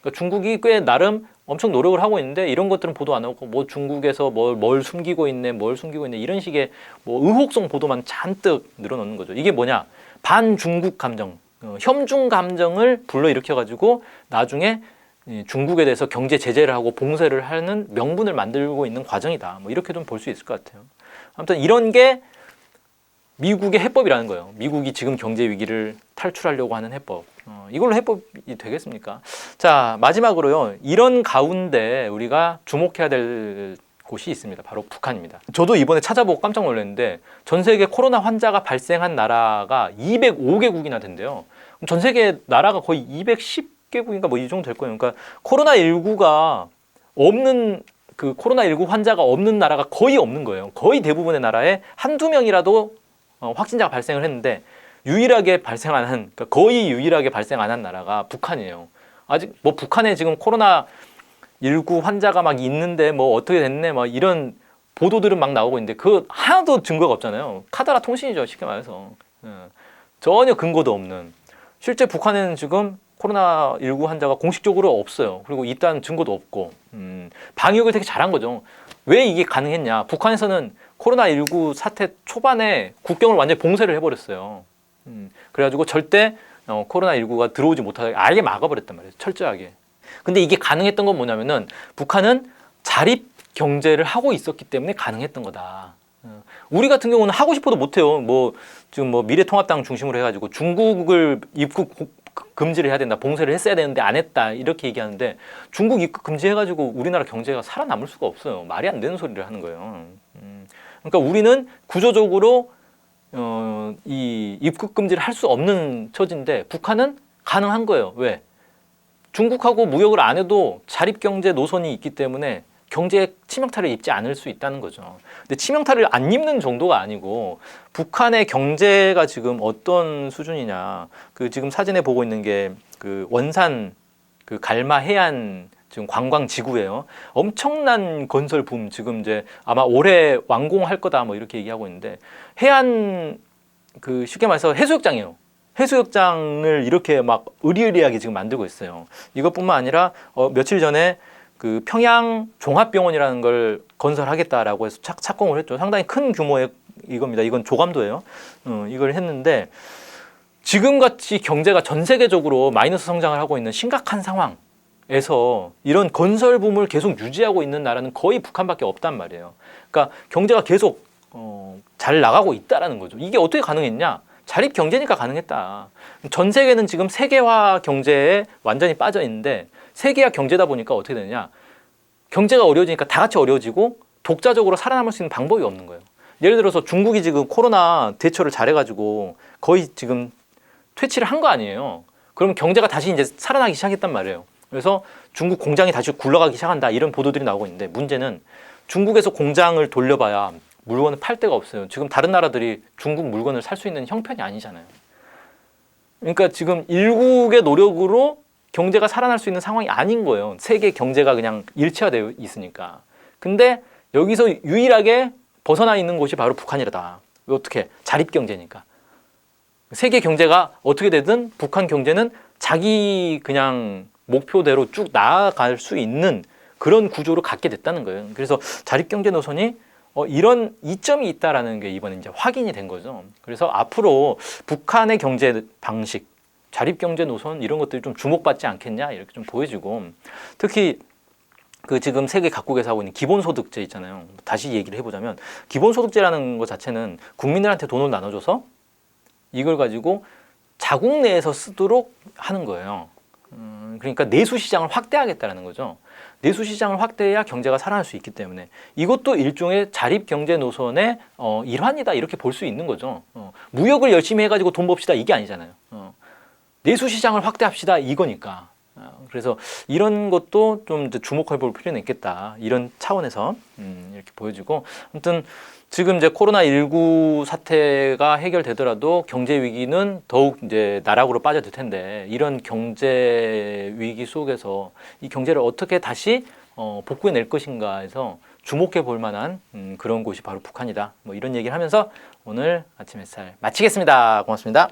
그러니까 중국이 꽤 나름 엄청 노력을 하고 있는데 이런 것들은 보도 안 하고 뭐 중국에서 뭘 숨기고 있네, 뭘 숨기고 있네 이런 식의 뭐 의혹성 보도만 잔뜩 늘어놓는 거죠. 이게 뭐냐? 반중국 감정, 혐중 감정을 불러일으켜가지고 나중에 중국에 대해서 경제 제재를 하고 봉쇄를 하는 명분을 만들고 있는 과정이다. 뭐 이렇게 좀 볼 수 있을 것 같아요. 아무튼 이런 게 미국의 해법이라는 거예요. 미국이 지금 경제 위기를 탈출하려고 하는 해법. 이걸로 해법이 되겠습니까? 자, 마지막으로요. 이런 가운데 우리가 주목해야 될 곳이 있습니다. 바로 북한입니다. 저도 이번에 찾아보고 깜짝 놀랐는데 전 세계 코로나 환자가 발생한 나라가 205개국이나 된대요. 전 세계 나라가 거의 210개국인가 뭐 이 정도 될 거예요. 그러니까 코로나19가 없는 코로나19 환자가 없는 나라가 거의 없는 거예요. 거의 대부분의 나라에 한두 명이라도 확진자가 발생을 했는데 유일하게 발생 안 한, 그러니까 거의 유일하게 발생 안 한 나라가 북한이에요. 아직 뭐 북한에 지금 코로나19 환자가 막 있는데 뭐 어떻게 됐네 막 이런 보도들은 막 나오고 있는데 그 하나도 증거가 없잖아요. 카더라 통신이죠, 쉽게 말해서. 전혀 근거도 없는. 실제 북한에는 지금 코로나19 환자가 공식적으로 없어요. 그리고 있다는 증거도 없고 방역을 되게 잘한 거죠. 왜 이게 가능했냐? 북한에서는 코로나19 사태 초반에 국경을 완전히 봉쇄를 해버렸어요. 그래가지고 절대 코로나19가 들어오지 못하게 아예 막아버렸단 말이에요. 철저하게. 근데 이게 가능했던 건 뭐냐면은 북한은 자립 경제를 하고 있었기 때문에 가능했던 거다. 우리 같은 경우는 하고 싶어도 못해요. 뭐 지금 뭐 미래통합당 중심으로 해가지고 중국을 입국 금지를 해야 된다, 봉쇄를 했어야 되는데 안 했다 이렇게 얘기하는데 중국 입국 금지해가지고 우리나라 경제가 살아남을 수가 없어요. 말이 안 되는 소리를 하는 거예요. 그러니까 우리는 구조적으로 이 입국 금지를 할 수 없는 처지인데 북한은 가능한 거예요. 왜? 중국하고 무역을 안 해도 자립경제 노선이 있기 때문에 경제에 치명타를 입지 않을 수 있다는 거죠. 근데 치명타를 안 입는 정도가 아니고 북한의 경제가 지금 어떤 수준이냐. 지금 사진에 보고 있는 게 원산 갈마 해안 지금 관광 지구예요. 엄청난 건설 붐 지금 이제 아마 올해 완공할 거다 뭐 이렇게 얘기하고 있는데 해안 쉽게 말해서 해수욕장이에요. 해수욕장을 이렇게 막 으리으리하게 지금 만들고 있어요. 이것뿐만 아니라 며칠 전에 평양 종합병원이라는 걸 건설하겠다라고 해서 착공을 했죠. 상당히 큰 규모의 이겁니다. 이건 조감도예요. 이걸 했는데 지금같이 경제가 전 세계적으로 마이너스 성장을 하고 있는 심각한 상황에서 이런 건설 붐을 계속 유지하고 있는 나라는 거의 북한밖에 없단 말이에요. 그러니까 경제가 계속 잘 나가고 있다라는 거죠. 이게 어떻게 가능했냐? 자립 경제니까 가능했다. 전 세계는 지금 세계화 경제에 완전히 빠져 있는데 세계화 경제다 보니까 어떻게 되느냐? 경제가 어려워지니까 다 같이 어려워지고 독자적으로 살아남을 수 있는 방법이 없는 거예요. 예를 들어서 중국이 지금 코로나 대처를 잘해가지고 거의 지금 퇴치를 한 거 아니에요. 그러면 경제가 다시 이제 살아나기 시작했단 말이에요. 그래서 중국 공장이 다시 굴러가기 시작한다 이런 보도들이 나오고 있는데 문제는 중국에서 공장을 돌려봐야 물건을 팔 데가 없어요. 지금 다른 나라들이 중국 물건을 살 수 있는 형편이 아니잖아요. 그러니까 지금 일국의 노력으로 경제가 살아날 수 있는 상황이 아닌 거예요. 세계 경제가 그냥 일체화되어 있으니까. 근데 여기서 유일하게 벗어나 있는 곳이 바로 북한이다. 왜 어떻게? 자립 경제니까. 세계 경제가 어떻게 되든 북한 경제는 자기 그냥 목표대로 쭉 나아갈 수 있는 그런 구조로 갖게 됐다는 거예요. 그래서 자립 경제 노선이 이런 이점이 있다라는 게 이번에 이제 확인이 된 거죠. 그래서 앞으로 북한의 경제 방식, 자립 경제 노선 이런 것들이 좀 주목받지 않겠냐 이렇게 좀 보여지고, 특히 그 지금 세계 각국에서 하고 있는 기본소득제 있잖아요. 다시 얘기를 해보자면 기본소득제라는 것 자체는 국민들한테 돈을 나눠줘서 이걸 가지고 자국 내에서 쓰도록 하는 거예요. 그러니까 내수 시장을 확대하겠다는 거죠. 내수 시장을 확대해야 경제가 살아날 수 있기 때문에 이것도 일종의 자립 경제 노선의 일환이다 이렇게 볼 수 있는 거죠. 무역을 열심히 해가지고 돈 법시다 이게 아니잖아요. 내수 시장을 확대합시다 이거니까. 그래서 이런 것도 좀 주목해 볼 필요는 있겠다 이런 차원에서 이렇게 보여지고, 아무튼 지금 이제 코로나19 사태가 해결되더라도 경제 위기는 더욱 이제 나락으로 빠져들 텐데, 이런 경제 위기 속에서 이 경제를 어떻게 다시 복구해 낼 것인가에서 주목해 볼 만한 그런 곳이 바로 북한이다. 뭐 이런 얘기를 하면서 오늘 아침 햇살 마치겠습니다. 고맙습니다.